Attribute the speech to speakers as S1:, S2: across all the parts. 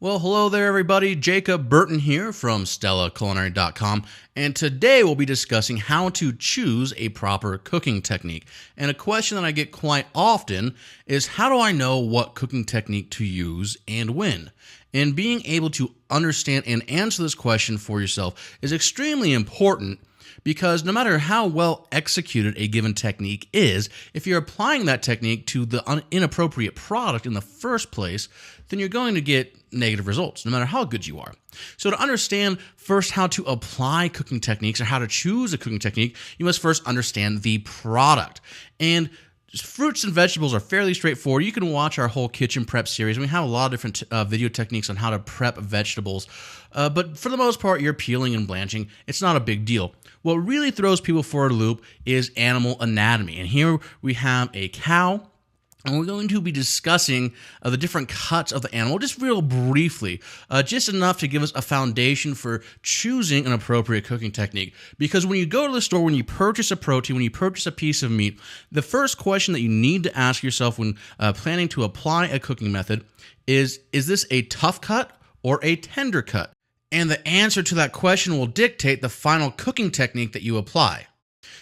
S1: Well, hello there, everybody. Jacob Burton here from StellaCulinary.com, and today we'll be discussing how to choose a proper cooking technique. And a question that I get quite often is, how do I know what cooking technique to use and when? And being able to understand and answer this question for yourself is extremely important, because no matter how well executed a given technique is, if you're applying that technique to the inappropriate product in the first place, then you're going to get negative results, no matter how good you are. So to understand first how to apply cooking techniques or how to choose a cooking technique, you must first understand the product. And fruits and vegetables are fairly straightforward. You can watch our whole kitchen prep series. We have a lot of different video techniques on how to prep vegetables. But for the most part, you're peeling and blanching. It's not a big deal. What really throws people for a loop is animal anatomy. And here we have a cow, and we're going to be discussing the different cuts of the animal, just real briefly, just enough to give us a foundation for choosing an appropriate cooking technique. Because when you go to the store, when you purchase a protein, when you purchase a piece of meat, the first question that you need to ask yourself when planning to apply a cooking method is this a tough cut or a tender cut? And the answer to that question will dictate the final cooking technique that you apply.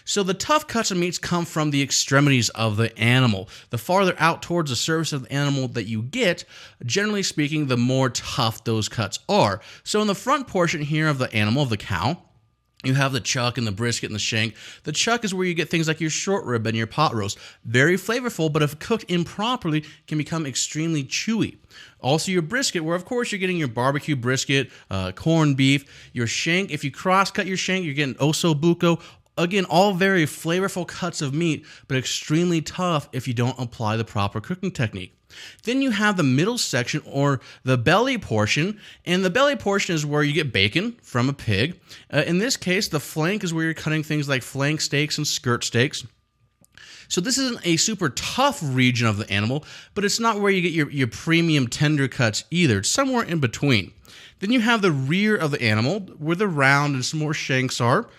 S1: So the tough cuts of meats come from the extremities of the animal. The farther out towards the surface of the animal that you get, generally speaking, the more tough those cuts are. So in the front portion here of the animal, of the cow, you have the chuck and the brisket and the shank. The chuck is where you get things like your short rib and your pot roast. Very flavorful, but if cooked improperly, can become extremely chewy. Also your brisket, where of course you're getting your barbecue brisket, corned beef. Your shank, if you cross-cut your shank, you're getting osso buco. Again, all very flavorful cuts of meat, but extremely tough if you don't apply the proper cooking technique. Then you have the middle section, or the belly portion, and the belly portion is where you get bacon from a pig. In this case, the flank is where you're cutting things like flank steaks and skirt steaks. So this isn't a super tough region of the animal, but it's not where you get your premium tender cuts either. It's somewhere in between. Then you have the rear of the animal, where the round and some more shanks are.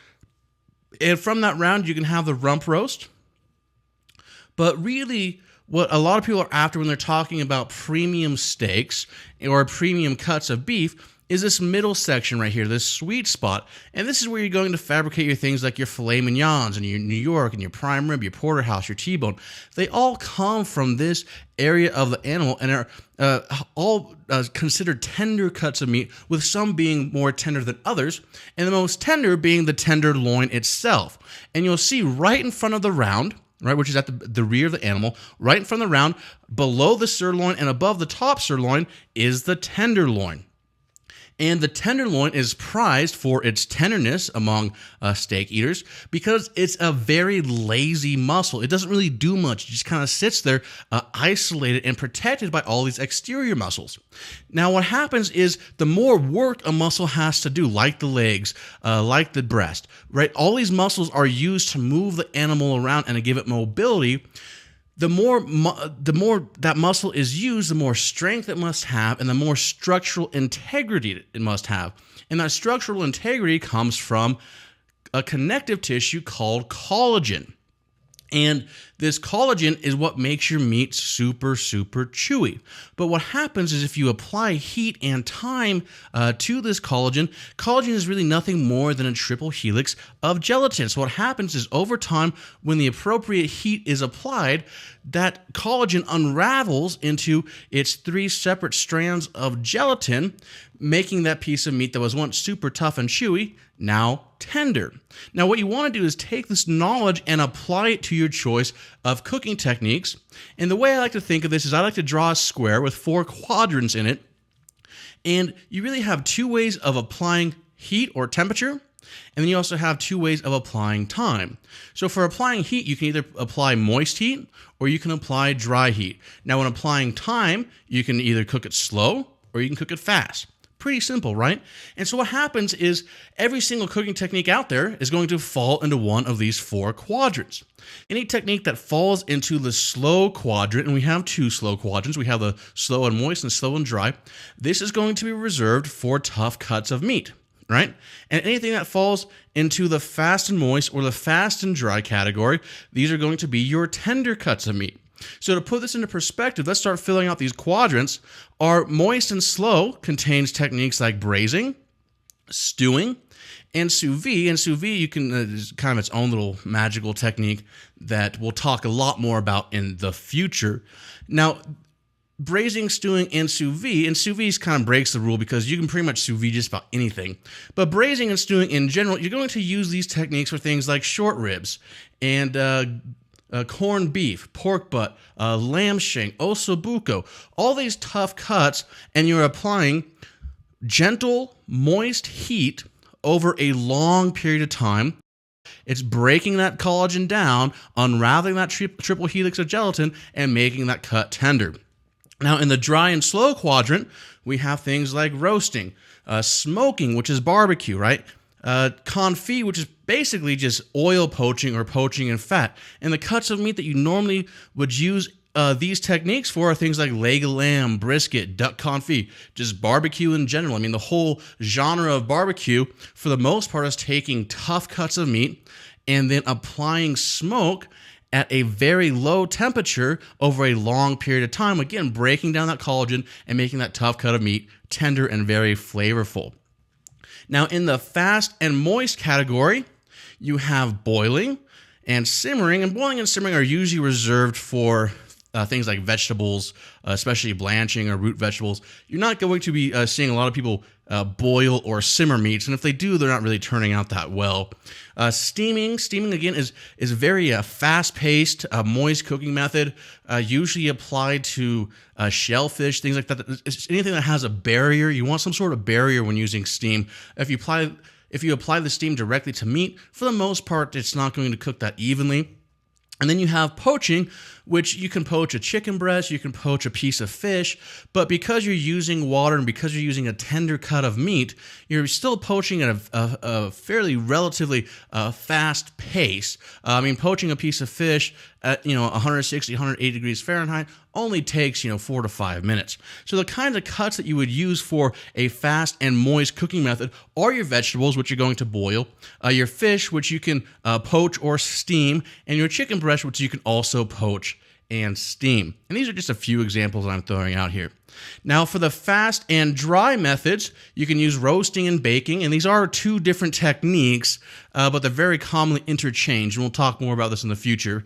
S1: And from that round, you can have the rump roast. But really, what a lot of people are after when they're talking about premium steaks or premium cuts of beef is this middle section right here, this sweet spot. And this is where you're going to fabricate your things like your filet mignons and your New York and your prime rib, your porterhouse, your T-bone. They all come from this area of the animal and are all considered tender cuts of meat, with some being more tender than others, and the most tender being the tenderloin itself. And you'll see right in front of the round, right, which is at the rear of the animal, right in front of the round, below the sirloin and above the top sirloin is the tenderloin. And the tenderloin is prized for its tenderness among steak eaters because it's a very lazy muscle. It doesn't really do much. It just kind of sits there isolated and protected by all these exterior muscles. Now what happens is the more work a muscle has to do, like the legs, like the breast, right? All these muscles are used to move the animal around and to give it mobility. The more that muscle is used, the more strength it must have and the more structural integrity it must have. And that structural integrity comes from a connective tissue called collagen. And this collagen is what makes your meat super, super chewy. But what happens is if you apply heat and time to this collagen is really nothing more than a triple helix of gelatin. So what happens is over time, when the appropriate heat is applied, that collagen unravels into its 3 separate strands of gelatin, making that piece of meat that was once super tough and chewy now tender. Now what you want to do is take this knowledge and apply it to your choice of cooking techniques. And the way I like to think of this is I like to draw a square with 4 quadrants in it. And you really have 2 ways of applying heat or temperature. And then you also have 2 ways of applying time. So for applying heat, you can either apply moist heat or you can apply dry heat. Now when applying time, you can either cook it slow or you can cook it fast. Pretty simple, right? And so what happens is every single cooking technique out there is going to fall into one of these 4 quadrants. Any technique that falls into the slow quadrant, and we have 2 slow quadrants, we have the slow and moist and slow and dry, this is going to be reserved for tough cuts of meat, right? And anything that falls into the fast and moist or the fast and dry category, these are going to be your tender cuts of meat. So to put this into perspective, let's start filling out these quadrants. Our moist and slow contains techniques like braising, stewing, and sous vide. And sous vide, you can is kind of its own little magical technique that we'll talk a lot more about in the future. Now, braising, stewing, and sous vide kind of breaks the rule because you can pretty much sous vide just about anything. But braising and stewing in general, you're going to use these techniques for things like short ribs and corned beef, pork butt, lamb shank, ossobuco, all these tough cuts, and you're applying gentle, moist heat over a long period of time. It's breaking that collagen down, unraveling that triple helix of gelatin, and making that cut tender. Now, in the dry and slow quadrant, we have things like roasting, smoking, which is barbecue, right? Confit, which is basically just oil poaching or poaching in fat. And the cuts of meat that you normally would use these techniques for are things like leg of lamb, brisket, duck confit, just barbecue in general. I mean, the whole genre of barbecue, for the most part, is taking tough cuts of meat and then applying smoke at a very low temperature over a long period of time, again, breaking down that collagen and making that tough cut of meat tender and very flavorful. Now, in the fast and moist category, you have boiling and simmering, and boiling and simmering are usually reserved for things like vegetables, especially blanching or root vegetables. You're not going to be seeing a lot of people boil or simmer meats, and if they do, they're not really turning out that well. Steaming again is very fast-paced, moist cooking method, usually applied to shellfish, things like that. It's anything that has a barrier. You want some sort of barrier when using steam. If you apply the steam directly to meat, for the most part, it's not going to cook that evenly. And then you have poaching, which you can poach a chicken breast, you can poach a piece of fish, but because you're using water and because you're using a tender cut of meat, you're still poaching at a fairly relatively fast pace. Poaching a piece of fish at 160, 180 degrees Fahrenheit only takes 4 to 5 minutes. So the kinds of cuts that you would use for a fast and moist cooking method are your vegetables, which you're going to boil, your fish, which you can poach or steam, and your chicken breast, which you can also poach and steam. And these are just a few examples I'm throwing out here. Now, for the fast and dry methods, you can use roasting and baking, and these are two different techniques, but they're very commonly interchanged, and we'll talk more about this in the future.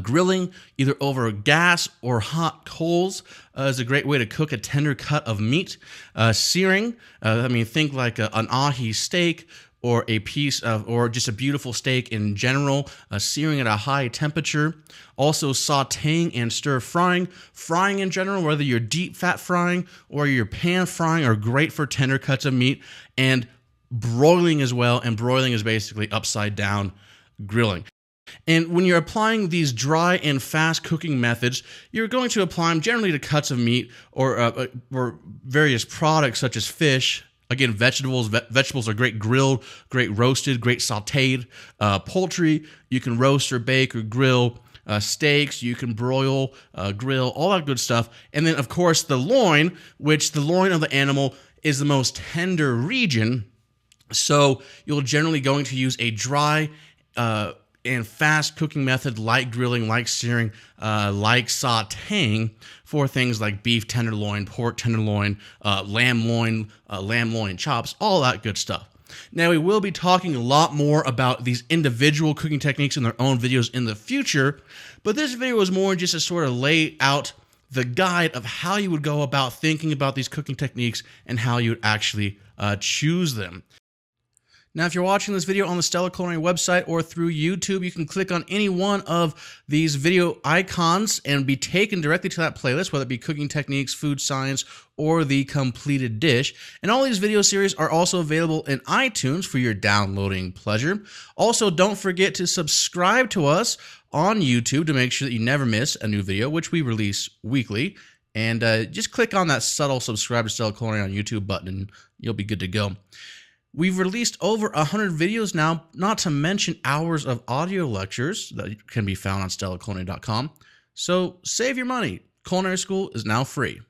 S1: Grilling, either over gas or hot coals, is a great way to cook a tender cut of meat. Searing, think like an ahi steak or or just a beautiful steak in general, searing at a high temperature. Also sauteing and stir frying. Frying in general, whether you're deep fat frying or you're pan frying, are great for tender cuts of meat. And broiling as well, and broiling is basically upside down grilling. And when you're applying these dry and fast cooking methods, you're going to apply them generally to cuts of meat or various products such as fish. Again, vegetables. Vegetables are great grilled, great roasted, great sautéed. Poultry, you can roast or bake or grill. Steaks, you can broil, grill, all that good stuff. And then, of course, the loin, which the loin of the animal is the most tender region. So you're generally going to use a dry and fast cooking method like grilling, like searing, like sauteing for things like beef tenderloin, pork tenderloin, lamb loin chops, all that good stuff. Now, we will be talking a lot more about these individual cooking techniques in their own videos in the future, but this video was more just to sort of lay out the guide of how you would go about thinking about these cooking techniques and how you would actually choose them. Now, if you're watching this video on the Stella Culinary website or through YouTube, you can click on any one of these video icons and be taken directly to that playlist, whether it be cooking techniques, food science, or the completed dish. And all these video series are also available in iTunes for your downloading pleasure. Also, don't forget to subscribe to us on YouTube to make sure that you never miss a new video, which we release weekly. And just click on that subtle subscribe to Stella Culinary on YouTube button and you'll be good to go. We've released over 100 videos now, not to mention hours of audio lectures that can be found on stellaculinary.com. So save your money. Culinary school is now free.